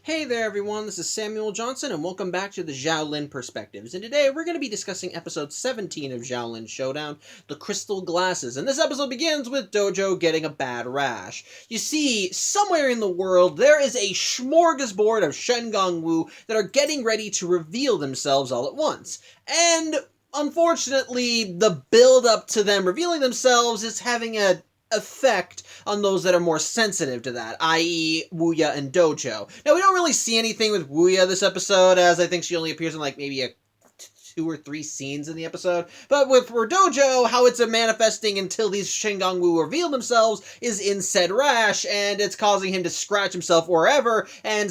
Hey there everyone, this is Samuel Johnson and welcome back to the Xiaolin Perspectives. And today we're going to be discussing episode 17 of Xiaolin Showdown, The Crystal Glasses. And this episode begins with Dojo getting a bad rash. You see, somewhere in the world there is a smorgasbord of Shengong Wu that are getting ready to reveal themselves all at once. And unfortunately, the build up to them revealing themselves is having a effect on those that are more sensitive to that, i.e. Wuya and Dojo. Now, we don't really see anything with Wuya this episode, as I think she only appears in, maybe a 2 or 3 scenes in the episode. But for Dojo, how it's manifesting until these Shengong Wu reveal themselves is in said rash, and it's causing him to scratch himself wherever, and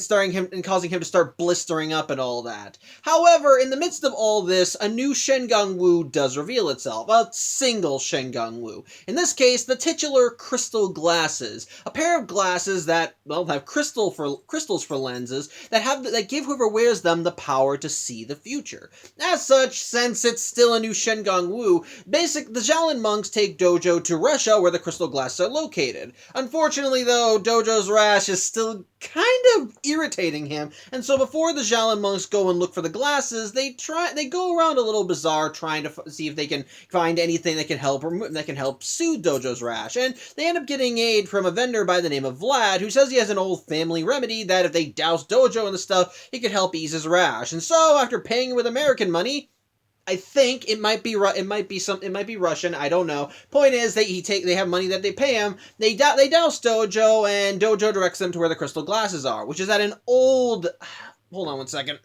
causing him to start blistering up and all that. However, in the midst of all this, a new Shengong Wu does reveal itself. A single Shengong Wu. In this case, the titular crystal glasses. A pair of glasses that, have crystals for lenses that give whoever wears them the power to see the future. As such, since it's still a new Shengong Wu, the Xiaolin monks take Dojo to Russia where the crystal glasses are located. Unfortunately, though, Dojo's rash is still kind of irritating him, and so before the Xiaolin monks go and look for the glasses, they go around a little bazaar trying to see if they can find anything that can help soothe Dojo's rash, and they end up getting aid from a vendor by the name of Vlad, who says he has an old family remedy that if they douse Dojo in the stuff, it could help ease his rash. And so, after paying with American money, I think it might be Russian. I don't know. Point is, they have money that they pay him. They douse Dojo, and Dojo directs them to where the crystal glasses are, which is at an old. Hold on one second.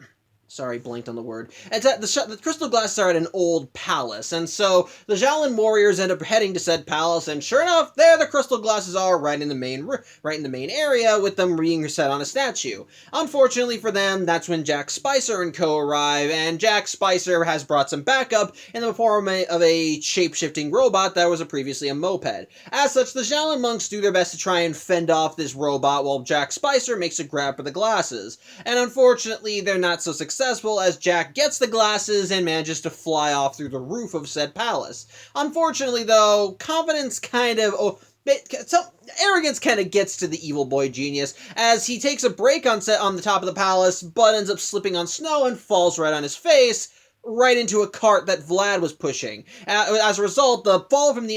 Sorry, blanked on the word. It's at the crystal glasses are at an old palace, and so the Xiaolin warriors end up heading to said palace, and sure enough, there the crystal glasses are, right in the main area, with them being set on a statue. Unfortunately for them, that's when Jack Spicer and co arrive, and Jack Spicer has brought some backup in the form of a shape-shifting robot that was previously a moped. As such, the Xiaolin monks do their best to try and fend off this robot, while Jack Spicer makes a grab for the glasses. And unfortunately, they're not so successful, as Jack gets the glasses and manages to fly off through the roof of said palace. Unfortunately, though, arrogance kind of gets to the evil boy genius, as he takes a break on the top of the palace, but ends up slipping on snow and falls right on his face, right into a cart that Vlad was pushing. As a result, the fall from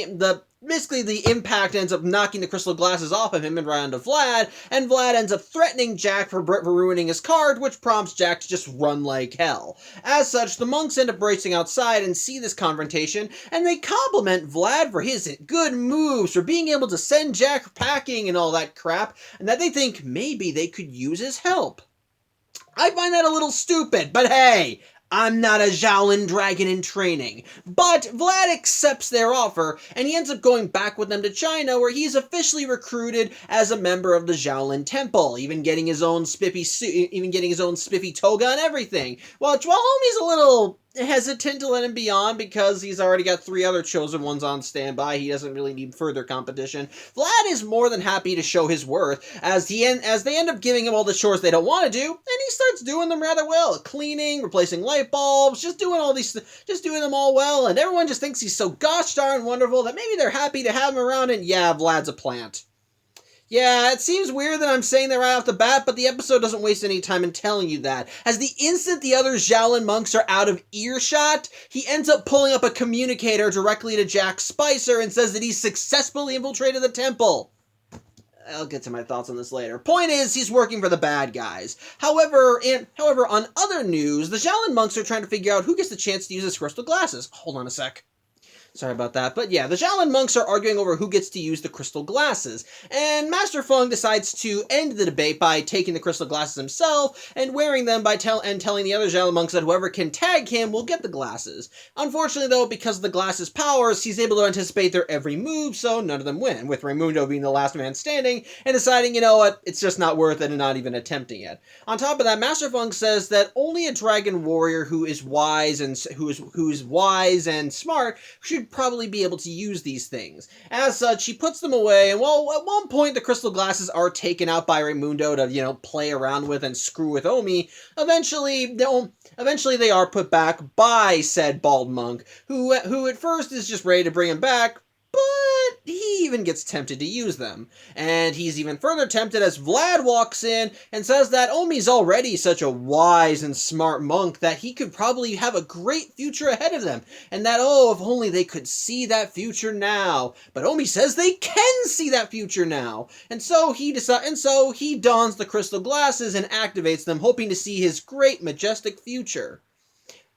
basically the impact ends up knocking the crystal glasses off of him and right onto Vlad, and Vlad ends up threatening Jack for ruining his cart, which prompts Jack to just run like hell. As such, the monks end up racing outside and see this confrontation, and they compliment Vlad for his good moves, for being able to send Jack packing and all that crap, and that they think maybe they could use his help. I find that a little stupid, but hey, I'm not a Xiaolin dragon in training. But Vlad accepts their offer, and he ends up going back with them to China, where he's officially recruited as a member of the Xiaolin Temple, even getting his own spiffy toga and everything. While Homie's a little hesitant to let him be on because he's already got 3 other chosen ones on standby. He doesn't really need further competition. Vlad is more than happy to show his worth as they end up giving him all the chores they don't want to do, and he starts doing them rather well. Cleaning, replacing light bulbs, just doing them all well, and everyone just thinks he's so gosh darn wonderful that maybe they're happy to have him around, and yeah, Vlad's a plant. Yeah, it seems weird that I'm saying that right off the bat, but the episode doesn't waste any time in telling you that. As the instant the other Xiaolin monks are out of earshot, he ends up pulling up a communicator directly to Jack Spicer and says that he's successfully infiltrated the temple. I'll get to my thoughts on this later. Point is, he's working for the bad guys. However, on other news, the Xiaolin monks are trying to figure out who gets the chance to use his crystal glasses. Hold on a sec. Sorry about that. But yeah, the Xiaolin monks are arguing over who gets to use the crystal glasses, and Master Feng decides to end the debate by taking the crystal glasses himself and wearing them telling the other Xiaolin monks that whoever can tag him will get the glasses. Unfortunately, though, because of the glasses' powers, he's able to anticipate their every move, so none of them win, with Raimundo being the last man standing and deciding, you know what, it's just not worth it and not even attempting it. On top of that, Master Feng says that only a dragon warrior who is wise and smart should probably be able to use these things. As such, he puts them away, and while at one point the crystal glasses are taken out by Raimundo to, play around with and screw with Omi, eventually they are put back by said bald monk, who at first is just ready to bring him back, but he even gets tempted to use them. And he's even further tempted as Vlad walks in and says that Omi's already such a wise and smart monk that he could probably have a great future ahead of them. And that, oh, if only they could see that future now. But Omi says they can see that future now. And so he dons the crystal glasses and activates them, hoping to see his great, majestic future.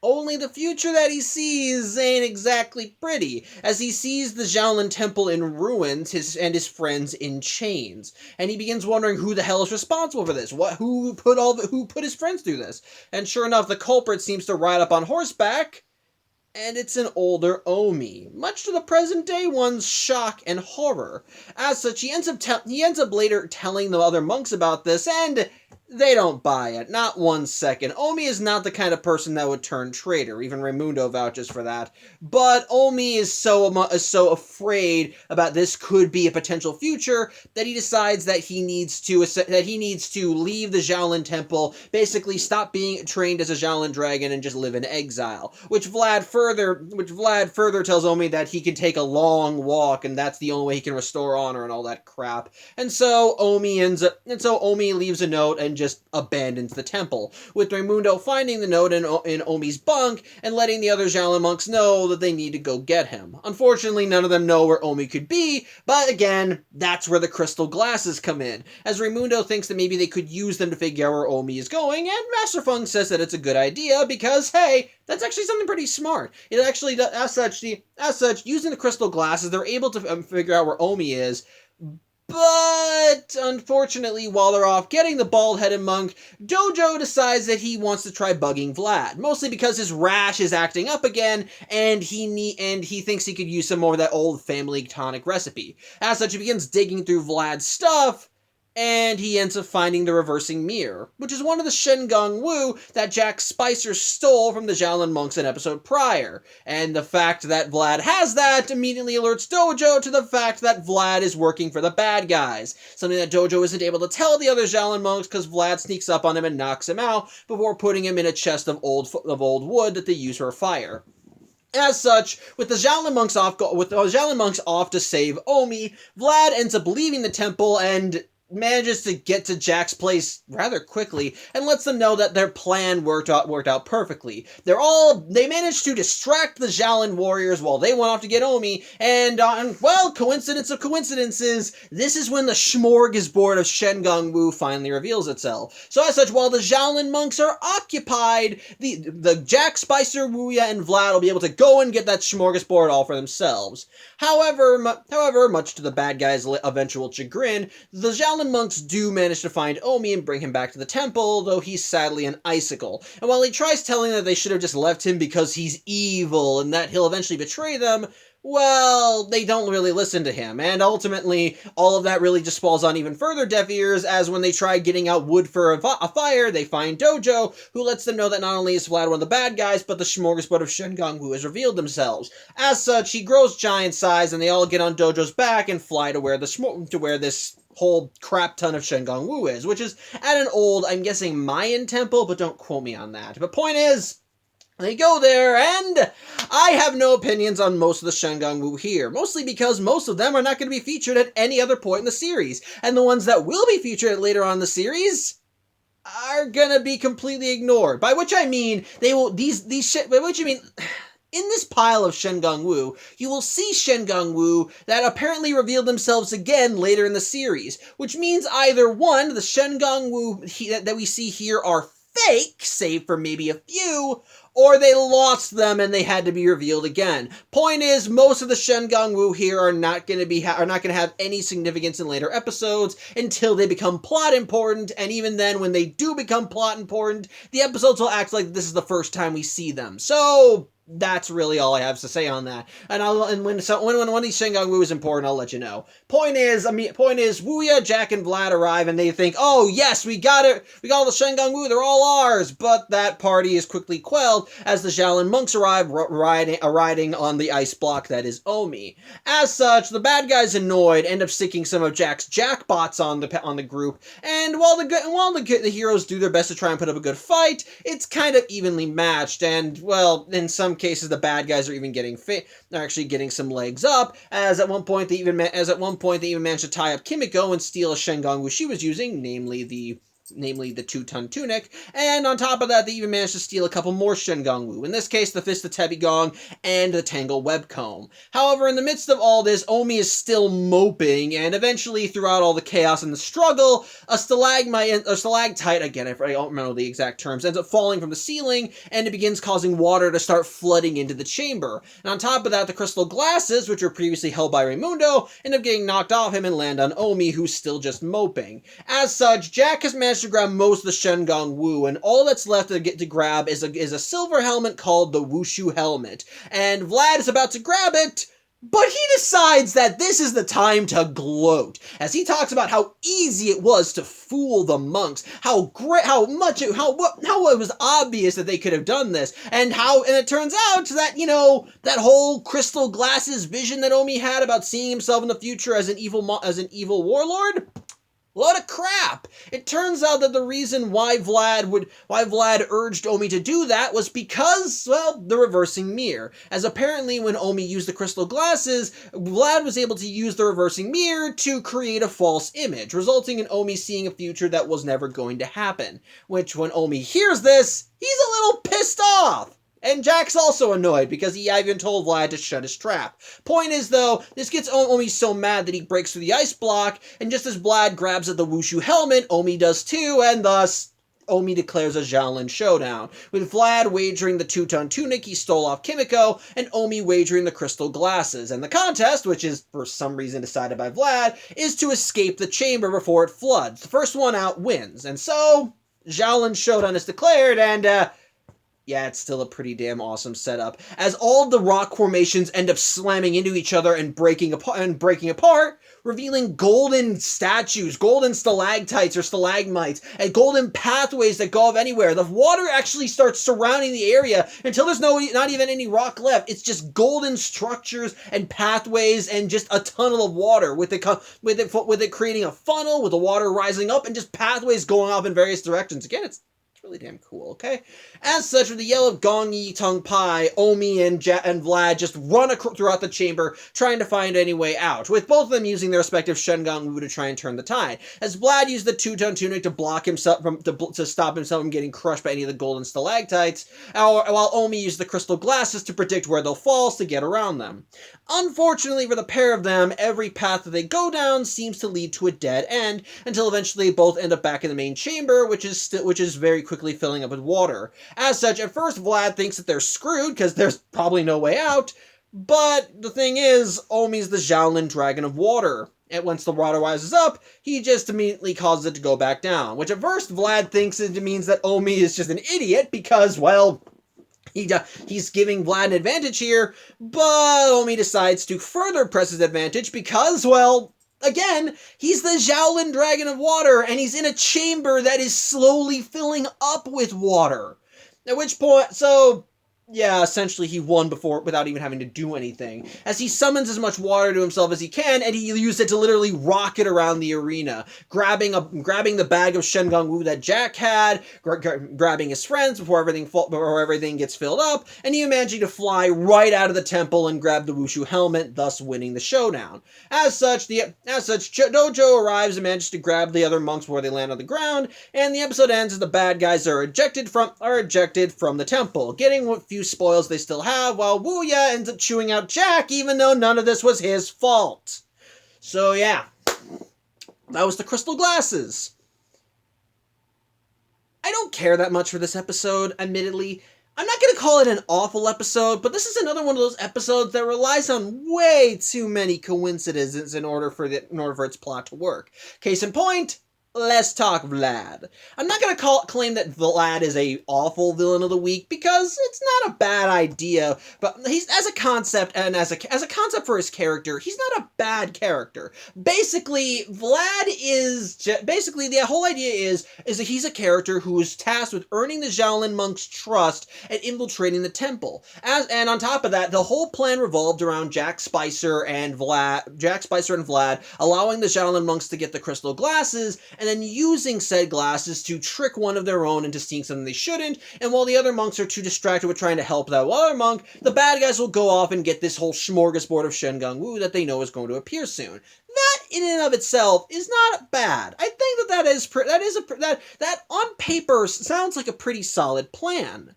Only the future that he sees ain't exactly pretty, as he sees the Xiaolin temple in ruins and his friends in chains. And he begins wondering who the hell is responsible for this. Who put his friends through this? And sure enough, the culprit seems to ride up on horseback, and it's an older Omi, much to the present-day one's shock and horror. As such, he ends up later telling the other monks about this, and they don't buy it, not 1 second. Omi is not the kind of person that would turn traitor, even Raimundo vouches for that. But Omi is so afraid about this could be a potential future that he decides that he needs to leave the Xiaolin temple, basically stop being trained as a Xiaolin dragon and just live in exile. Which Vlad further tells Omi that he can take a long walk, and that's the only way he can restore honor and all that crap. And so Omi leaves a note and just abandons the temple, with Raimundo finding the note in Omi's bunk and letting the other Xiaolin monks know that they need to go get him. Unfortunately, none of them know where Omi could be, but again, that's where the crystal glasses come in, as Raimundo thinks that maybe they could use them to figure out where Omi is going, and Master Feng says that it's a good idea because, hey, that's actually something pretty smart. It actually, as such, using the crystal glasses, they're able to figure out where Omi is. But, unfortunately, while they're off getting the bald-headed monk, Dojo decides that he wants to try bugging Vlad, mostly because his rash is acting up again, and he thinks he could use some more of that old family tonic recipe. As such, he begins digging through Vlad's stuff, and he ends up finding the reversing mirror, which is one of the Shengong Wu that Jack Spicer stole from the Xiaolin monks an episode prior. And the fact that Vlad has that immediately alerts Dojo to the fact that Vlad is working for the bad guys, something that Dojo isn't able to tell the other Xiaolin monks because Vlad sneaks up on him and knocks him out before putting him in a chest of old wood that they use for fire. As such, with the Xiaolin monks off to save Omi, Vlad ends up leaving the temple and manages to get to Jack's place rather quickly and lets them know that their plan worked out perfectly. They managed to distract the Xiaolin warriors while they went off to get Omi, and well, coincidence of coincidences, this is when the smorgasbord of Shengong Wu finally reveals itself. So as such, while the Xiaolin monks are occupied, the Jack, Spicer, Wuya, and Vlad will be able to go and get that smorgasbord all for themselves. However, much to the bad guys' eventual chagrin, the Xiaolin monks do manage to find Omi and bring him back to the temple, though he's sadly an icicle. And while he tries telling them that they should have just left him because he's evil and that he'll eventually betray them, well, they don't really listen to him, and ultimately, all of that really just falls on even further deaf ears, as when they try getting out wood for a fire, they find Dojo, who lets them know that not only is Vlad one of the bad guys, but the smorgasbord of Shengong Wu has revealed themselves. As such, he grows giant size, and they all get on Dojo's back and fly to where this whole crap ton of Shengong Wu is, which is at an old, I'm guessing, Mayan temple, but don't quote me on that. But point is, they go there, and I have no opinions on most of the Shengong Wu here, mostly because most of them are not going to be featured at any other point in the series, and the ones that will be featured later on in the series are going to be completely ignored. By which I mean, in this pile of Shengong Wu, you will see Shengong Wu that apparently reveal themselves again later in the series, which means either one, the Shengong Wu that we see here are fake, save for maybe a few, or they lost them and they had to be revealed again. Point is, most of the Shengong Wu here are not going to have any significance in later episodes until they become plot important, and even then, when they do become plot important, the episodes will act like this is the first time we see them. So that's really all I have to say on that. And when one of these Shengong Wu is important, I'll let you know. Point is, Wuya, Jack, and Vlad arrive, and they think, oh yes, we got it. We got all the Shengong Wu. They're all ours. But that party is quickly quelled as the Xiaolin monks arrive, riding on the ice block that is Omi. As such, the bad guys, annoyed, end up sticking some of Jack's jackbots on the group. And while the heroes do their best to try and put up a good fight, it's kind of evenly matched. And well, in some cases, the bad guys are even are actually getting some legs up, as at one point they even managed to tie up Kimiko and steal a Shengongu she was using, namely the 2-ton tunic, and on top of that, they even managed to steal a couple more Shengongu, in this case, the Fist of Tebigong and the Tangle Webcomb. However, in the midst of all this, Omi is still moping, and eventually, throughout all the chaos and the struggle, a stalactite, again, I don't remember the exact terms, ends up falling from the ceiling, and it begins causing water to start flooding into the chamber. And on top of that, the crystal glasses, which were previously held by Raimundo, end up getting knocked off him and land on Omi, who's still just moping. As such, Jack has managed to grab most of the Shengon Wu, and all that's left to grab is a silver helmet called the Wushu helmet. And Vlad is about to grab it, but he decides that this is the time to gloat, as he talks about how easy it was to fool the monks, how it was obvious that they could have done this, and it turns out that, that whole crystal glasses vision that Omi had about seeing himself in the future as an evil warlord. Load of crap! It turns out that the reason why Vlad urged Omi to do that was because, well, the reversing mirror. As apparently when Omi used the crystal glasses, Vlad was able to use the reversing mirror to create a false image, resulting in Omi seeing a future that was never going to happen. Which, when Omi hears this, he's a little pissed off! And Jack's also annoyed, because he even told Vlad to shut his trap. Point is, though, this gets Omi so mad that he breaks through the ice block, and just as Vlad grabs at the Wushu helmet, Omi does too, and thus, Omi declares a Xiaolin showdown, with Vlad wagering the 2-ton tunic he stole off Kimiko, and Omi wagering the crystal glasses. And the contest, which is for some reason decided by Vlad, is to escape the chamber before it floods. The first one out wins. And so, Xiaolin showdown is declared, and, yeah, it's still a pretty damn awesome setup, as all the rock formations end up slamming into each other and breaking apart, revealing golden statues, golden stalactites or stalagmites, and golden pathways that go off anywhere. The water actually starts surrounding the area until there's not even any rock left. It's just golden structures and pathways and just a tunnel of water, with it creating a funnel, with the water rising up, and just pathways going off in various directions. Again, it's really damn cool, okay? As such, with the yell of Gong Yi Tung Pai, Omi and Vlad just run throughout the chamber, trying to find any way out, with both of them using their respective Shengon Wu to try and turn the tide. As Vlad used the 2-ton tunic to block himself to stop himself from getting crushed by any of the golden stalactites, while Omi used the crystal glasses to predict where they'll fall to get around them. Unfortunately for the pair of them, every path that they go down seems to lead to a dead end, until eventually they both end up back in the main chamber, which is very quickly filling up with water. As such, at first Vlad thinks that they're screwed, because there's probably no way out, but the thing is, Omi's the Xiaolin Dragon of Water, and once the water rises up, he just immediately causes it to go back down, which at first Vlad thinks it means that Omi is just an idiot, because, well, he's giving Vlad an advantage here, but Omi decides to further press his advantage because, well, again, he's the Xiaolin Dragon of Water, and he's in a chamber that is slowly filling up with water. At which point, so, yeah, essentially he won without even having to do anything, as he summons as much water to himself as he can, and he used it to literally rocket around the arena, grabbing the bag of Shengon Wu that Jack had, grabbing his friends before everything gets filled up, and he managing to fly right out of the temple and grab the Wushu helmet, thus winning the showdown. As such, Dojo arrives and manages to grab the other monks before they land on the ground, and the episode ends as the bad guys are ejected from the temple, getting what few spoils they still have, while Wuya ends up chewing out Jack, even though none of this was his fault. So yeah, that was the crystal glasses. I don't care that much for this episode, admittedly. I'm not going to call it an awful episode, but this is another one of those episodes that relies on way too many coincidences in order for its plot to work. Case in point, let's talk Vlad. I'm not going to claim that Vlad is a awful villain of the week, because it's not a bad idea, but he's, as a concept, and as a concept for his character, he's not a bad character. Basically, the whole idea is that he's a character who is tasked with earning the Xiaolin monks' trust and infiltrating the temple. And on top of that, the whole plan revolved around Jack Spicer and Vlad allowing the Xiaolin monks to get the crystal glasses, and then using said glasses to trick one of their own into seeing something they shouldn't, and while the other monks are too distracted with trying to help that other monk, the bad guys will go off and get this whole smorgasbord of Shengang Wu that they know is going to appear soon. That, in and of itself, is not bad. I think that on paper sounds like a pretty solid plan.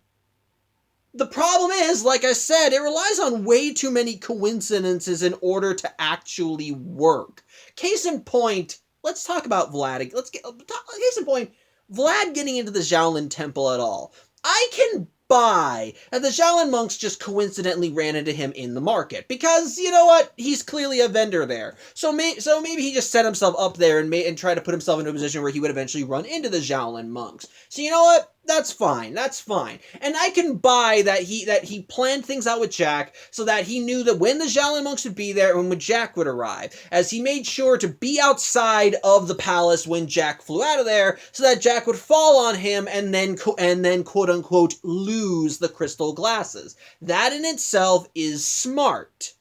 The problem is, like I said, it relies on way too many coincidences in order to actually work. Case in point, let's talk about Vlad. Case in point, Vlad getting into the Xiaolin temple at all. I can buy that the Xiaolin monks just coincidentally ran into him in the market, because, you know what, he's clearly a vendor there. So maybe he just set himself up there and tried to put himself into a position where he would eventually run into the Xiaolin monks. So you know what? That's fine. And I can buy that he planned things out with Jack so that he knew that when the Xiaolin monks would be there and when Jack would arrive, as he made sure to be outside of the palace when Jack flew out of there, so that Jack would fall on him and then quote unquote lose the crystal glasses. That in itself is smart.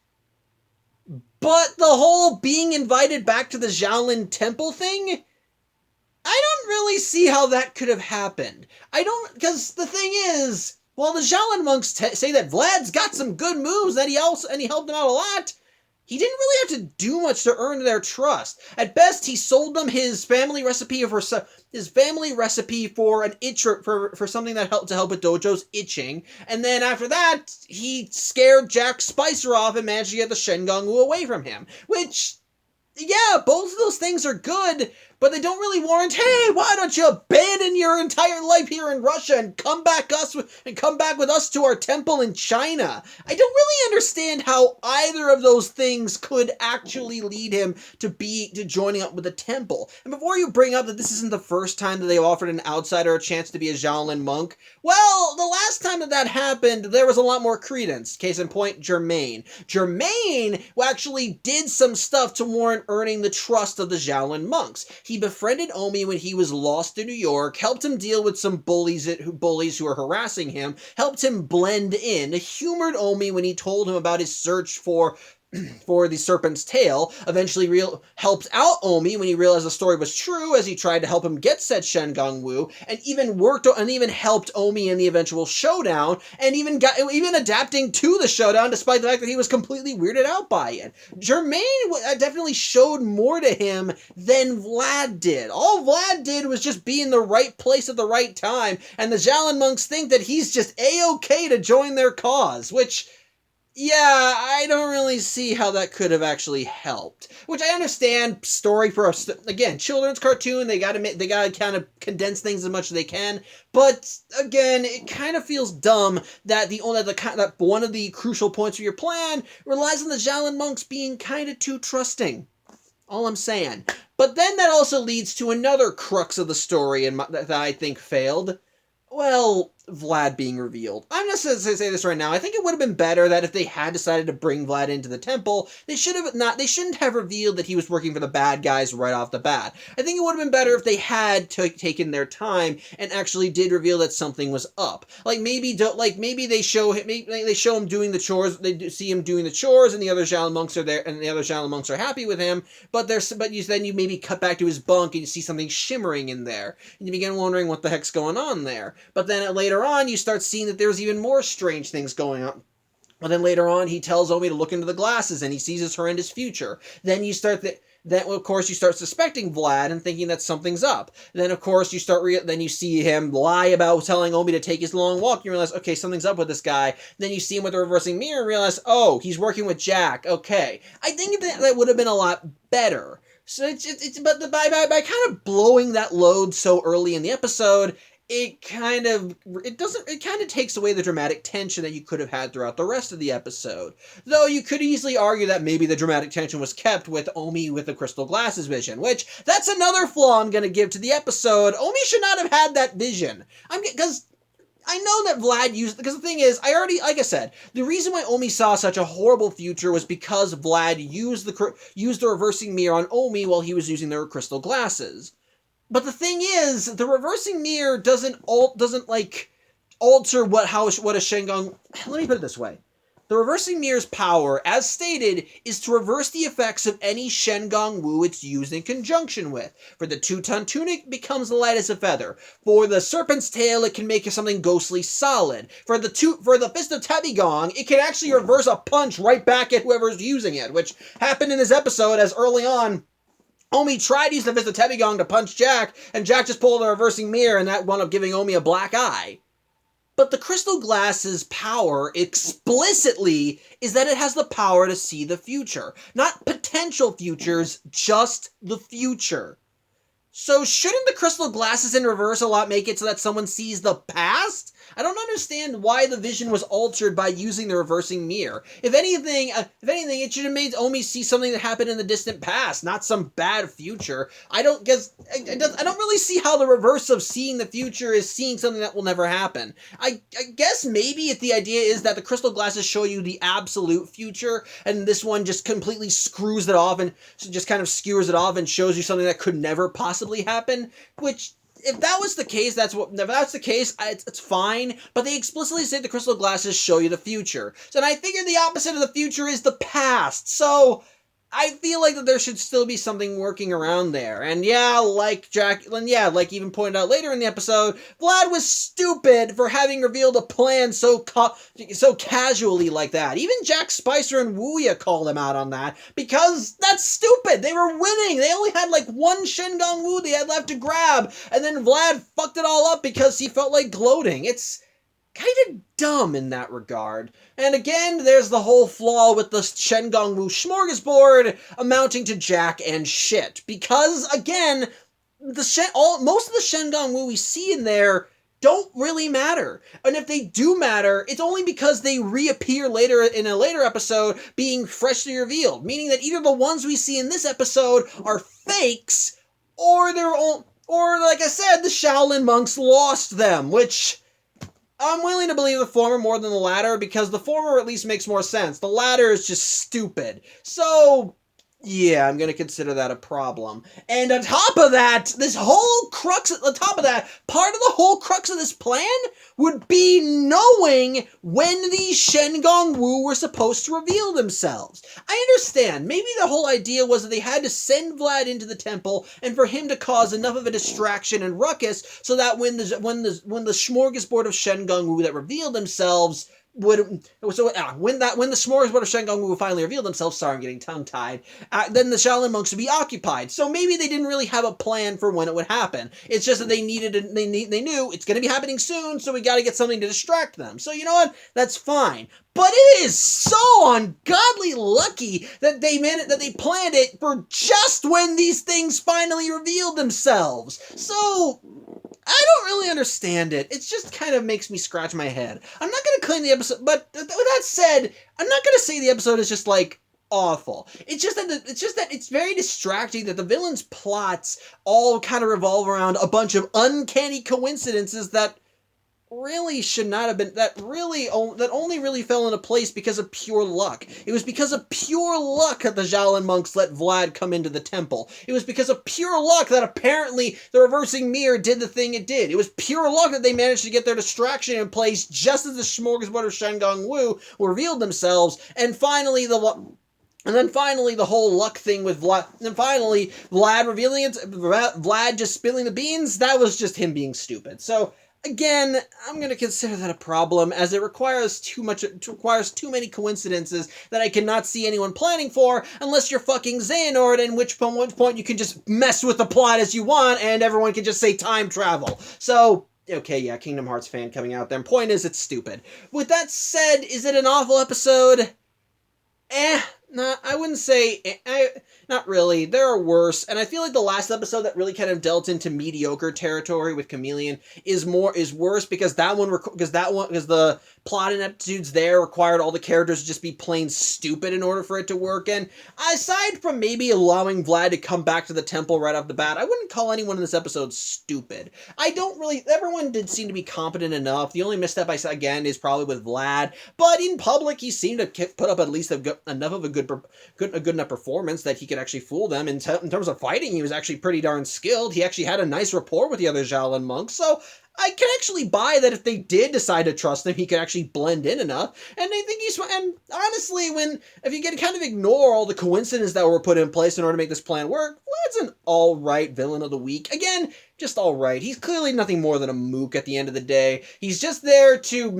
But the whole being invited back to the Xiaolin temple thing, I don't really see how that could have happened. Because the thing is, while the Xiaolin monks say that Vlad's got some good moves, and he helped them out a lot, he didn't really have to do much to earn their trust. At best, he sold them his family recipe for an itch for something that help with Dojo's itching, and then after that, he scared Jack Spicer off and managed to get the Shengang Wu away from him. Which, yeah, both of those things are good, but they don't really warrant, hey, why don't you abandon your entire life here in Russia and come back with us to our temple in China? I don't really understand how either of those things could actually lead him to joining up with the temple. And before you bring up that this isn't the first time that they've offered an outsider a chance to be a Xiaolin monk, well, the last time that happened, there was a lot more credence. Case in point, Germain. Germain actually did some stuff to warrant earning the trust of the Xiaolin monks. He befriended Omi when he was lost in New York, helped him deal with some bullies who were harassing him, helped him blend in, humored Omi when he told him about his search for the serpent's tail, eventually helped out Omi when he realized the story was true as he tried to help him get said Shengang Wu, and even helped Omi in the eventual showdown, and even adapting to the showdown despite the fact that he was completely weirded out by it. Germain definitely showed more to him than Vlad did. All Vlad did was just be in the right place at the right time, and the Xiaolin monks think that he's just A-okay to join their cause, which, yeah, I don't really see how that could have actually helped. Which I understand, story for us, again, children's cartoon, they gotta kind of condense things as much as they can. But again, it kind of feels dumb that that one of the crucial points of your plan relies on the Xiaolin monks being kind of too trusting. All I'm saying. But then that also leads to another crux of the story that I think failed. Well, Vlad being revealed. I'm just going to say this right now. I think it would have been better that if they had decided to bring Vlad into the temple, they shouldn't have revealed that he was working for the bad guys right off the bat. I think it would have been better if they had taken their time and actually did reveal that something was up. Maybe they show him doing the chores. They see him doing the chores, and the other Xiaolin monks are there, and the other Xiaolin monks are happy with him. Then you maybe cut back to his bunk and you see something shimmering in there, and you begin wondering what the heck's going on there. But then later on, you start seeing that there's even more strange things going on. Well, then later on, he tells Omi to look into the glasses, and he sees his horrendous future. Then you start of course, you start suspecting Vlad and thinking that something's up. Then, of course, then you see him lie about telling Omi to take his long walk. You realize, okay, something's up with this guy. Then you see him with the reversing mirror and realize, oh, he's working with Jack. Okay. I think that would have been a lot better. So but by kind of blowing that load so early in the episode, it kind of takes away the dramatic tension that you could have had throughout the rest of the episode. Though you could easily argue that maybe the dramatic tension was kept with Omi with the crystal glasses vision, which, that's another flaw I'm going to give to the episode. Omi should not have had that vision. Because I know that Vlad because the thing is, like I said, the reason why Omi saw such a horrible future was because Vlad used the reversing mirror on Omi while he was using their crystal glasses. But the thing is, the reversing mirror doesn't alter what a Shengang. Let me put it this way: The reversing mirror's power, as stated, is to reverse the effects of any Shengong Wu it's used in conjunction with. For the two-ton tunic, it becomes light as a feather. For the serpent's tail, it can make something ghostly solid. For the fist of Tabigong, it can actually reverse a punch right back at whoever's using it, which happened in this episode as early on Omi tried to use the fist of Tabigong to punch Jack, and Jack just pulled a reversing mirror, and that wound up giving Omi a black eye. But the crystal glass's power explicitly is that it has the power to see the future. Not potential futures, just the future. So shouldn't the crystal glasses in reverse a lot make it so that someone sees the past? I don't understand why the vision was altered by using the reversing mirror. If anything, it should have made Omi see something that happened in the distant past, not some bad future. I don't really see how the reverse of seeing the future is seeing something that will never happen. I guess maybe if the idea is that the crystal glasses show you the absolute future, and this one just completely screws it off and just kind of skewers it off and shows you something that could never possibly happen, which, if that was the case, it's fine, but they explicitly say the crystal glasses show you the future. So, and I figure the opposite of the future is the past, so I feel like that there should still be something working around there. And like even pointed out later in the episode, Vlad was stupid for having revealed a plan so casually like that. Even Jack Spicer and Wuya called him out on that, because that's stupid. They were winning. They only had like one Shengong Wu they had left to grab, and then Vlad fucked it all up because he felt like gloating. It's kind of dumb in that regard. And again, there's the whole flaw with the Shengong Wu smorgasbord amounting to jack and shit. Because, again, most of the Shengong Wu we see in there don't really matter. And if they do matter, it's only because they reappear later in a later episode being freshly revealed. Meaning that either the ones we see in this episode are fakes, or like I said, the Xiaolin monks lost them, which I'm willing to believe the former more than the latter, because the former at least makes more sense. The latter is just stupid. So, yeah, I'm going to consider that a problem. And on top of that, part of the whole crux of this plan would be knowing when these Shengong Wu were supposed to reveal themselves. I understand. Maybe the whole idea was that they had to send Vlad into the temple and for him to cause enough of a distraction and ruckus so that when the smorgasbord of Shengong Wu that revealed themselves when the smorgasbord of Shengong Wu finally revealed themselves, sorry, I'm getting tongue-tied, then the Xiaolin monks would be occupied. So maybe they didn't really have a plan for when it would happen. It's just that they knew it's going to be happening soon, so we got to get something to distract them. So you know what? That's fine. But it is so ungodly lucky that they planned it for just when these things finally revealed themselves. So I don't really understand it. It just kind of makes me scratch my head. I'm not going to claim the episode, but with that said, I'm not going to say the episode is just like awful. It's just that it's very distracting that the villain's plots all kind of revolve around a bunch of uncanny coincidences that really should not have been, that only really fell into place because of pure luck. It was because of pure luck that the Xiaolin monks let Vlad come into the temple. It was because of pure luck that apparently the reversing mirror did the thing it did. It was pure luck that they managed to get their distraction in place just as the smorgasbord of Shengong Wu revealed themselves, and finally the whole luck thing with Vlad, and then finally Vlad revealing it, Vlad just spilling the beans, that was just him being stupid. So again, I'm going to consider that a problem, as it requires too many coincidences that I cannot see anyone planning for, unless you're fucking Xehanort, in which point you can just mess with the plot as you want, and everyone can just say time travel. So, okay, yeah, Kingdom Hearts fan coming out there. Point is, it's stupid. With that said, is it an awful episode? No, I wouldn't say, not really. There are worse, and I feel like the last episode that really kind of dealt into mediocre territory with Chameleon is worse because the plot ineptitudes there required all the characters to just be plain stupid in order for it to work. And aside from maybe allowing Vlad to come back to the temple right off the bat, I wouldn't call anyone in this episode stupid. Everyone did seem to be competent enough. The only misstep again is probably with Vlad, but in public he seemed to put up at least enough of a good enough performance that he could actually fool them. In terms of fighting, he was actually pretty darn skilled. He actually had a nice rapport with the other Xiaolin monks, so I can actually buy that if they did decide to trust him, he could actually blend in enough. And I think and honestly, if you can kind of ignore all the coincidences that were put in place in order to make this plan work, Vlad's an alright villain of the week. Again, just alright. He's clearly nothing more than a mook at the end of the day. He's just there to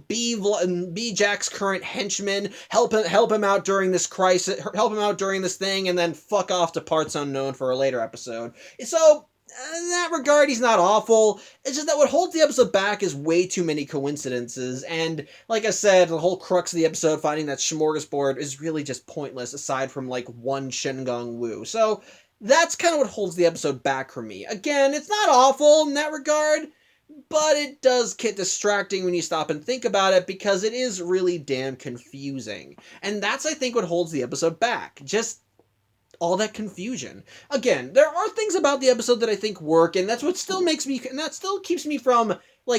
be Jack's current henchman, help him out during this crisis, help him out during this thing, and then fuck off to parts unknown for a later episode. So, in that regard, he's not awful. It's just that what holds the episode back is way too many coincidences, and like I said, the whole crux of the episode, finding that smorgasbord, is really just pointless, aside from like one Shen Wu. So that's kind of what holds the episode back for me. Again, it's not awful in that regard, but it does get distracting when you stop and think about it, because it is really damn confusing. And that's, I think, what holds the episode back. Just all that confusion. Again, there are things about the episode that I think work, and that's what still makes me, and that still keeps me from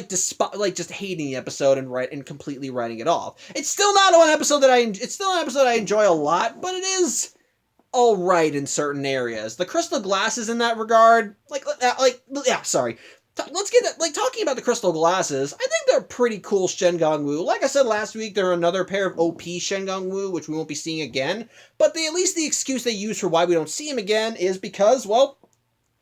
just hating the episode and completely writing it off. It's still not an episode I enjoy a lot, but it is all right in certain areas. The crystal glasses in that regard, let's get that, talking about the crystal glasses, I think they're pretty cool Shen Wu. Like I said last week, they're another pair of OP Shen Wu, which we won't be seeing again, but at least the excuse they use for why we don't see him again is because, well,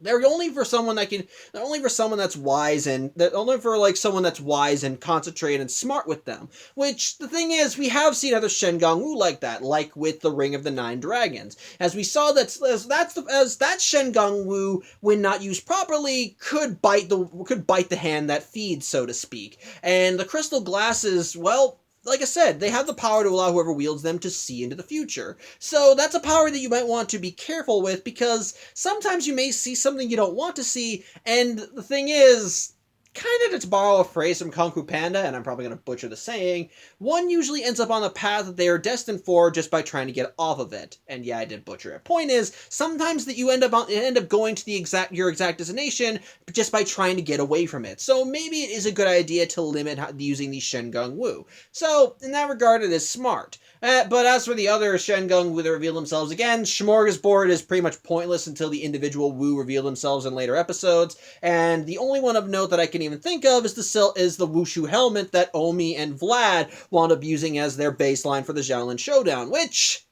they're only for someone that's wise, and they're only for someone that's wise and concentrated and smart with them. Which, the thing is, we have seen other Shen Wu like that, like with the Ring of the Nine Dragons. As we saw, that Shen Wu, when not used properly, could bite the hand that feeds, so to speak. And the crystal glasses, well, like I said, they have the power to allow whoever wields them to see into the future. So that's a power that you might want to be careful with, because sometimes you may see something you don't want to see, and the thing is, kind of to borrow a phrase from Kung Fu Panda, and I'm probably going to butcher the saying, one usually ends up on the path that they are destined for just by trying to get off of it. And yeah, I did butcher it. Point is, sometimes that you end up going to your exact destination just by trying to get away from it. So maybe it is a good idea to limit using these Shen Wu. So in that regard, it is smart. But as for the other Shen Wu that reveal themselves again, Smorgasbord is pretty much pointless until the individual Wu reveal themselves in later episodes, and the only one of note that I can even think of is the Wushu helmet that Omi and Vlad wound up using as their baseline for the Xiaolin showdown, which,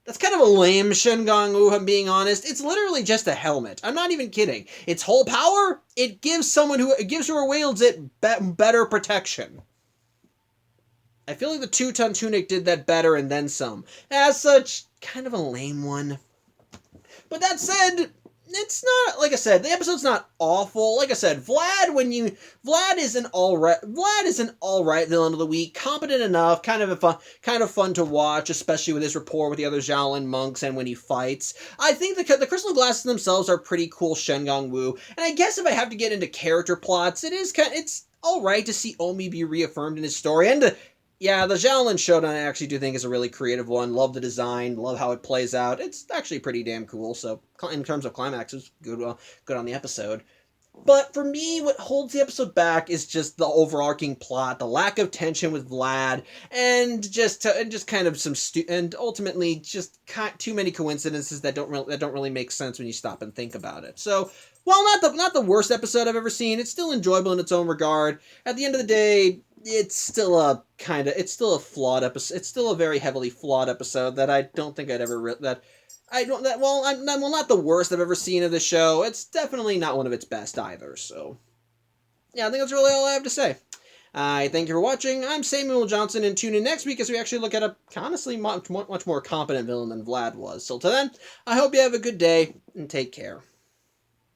that's kind of a lame Shen Wu, if I'm being honest. It's literally just a helmet. I'm not even kidding. Its whole power? It gives whoever wields it better protection. I feel like the two-ton tunic did that better and then some. As such, kind of a lame one. But that said, it's not, like I said, the episode's not awful. Like I said, Vlad is an alright villain of the week, competent enough, kind of fun to watch, especially with his rapport with the other Xiaolin monks and when he fights. I think the crystal glasses themselves are pretty cool Shen Wu, and I guess if I have to get into character plots, it's alright to see Omi be reaffirmed in his story, and yeah, the Xiaolin Showdown I actually do think is a really creative one. Love the design, love how it plays out. It's actually pretty damn cool, so in terms of climax, it's good on the episode. But for me, what holds the episode back is just the overarching plot, the lack of tension with Vlad, and ultimately just too many coincidences that don't really make sense when you stop and think about it. So, while not the worst episode I've ever seen, it's still enjoyable in its own regard. At the end of the day, it's still a flawed episode. It's still a very heavily flawed episode that I don't think I'd ever not the worst I've ever seen of the show. It's definitely not one of its best either. So, yeah, I think that's really all I have to say. I thank you for watching. I'm Samuel Johnson, and tune in next week as we actually look at a honestly much more competent villain than Vlad was. So till then, I hope you have a good day and take care.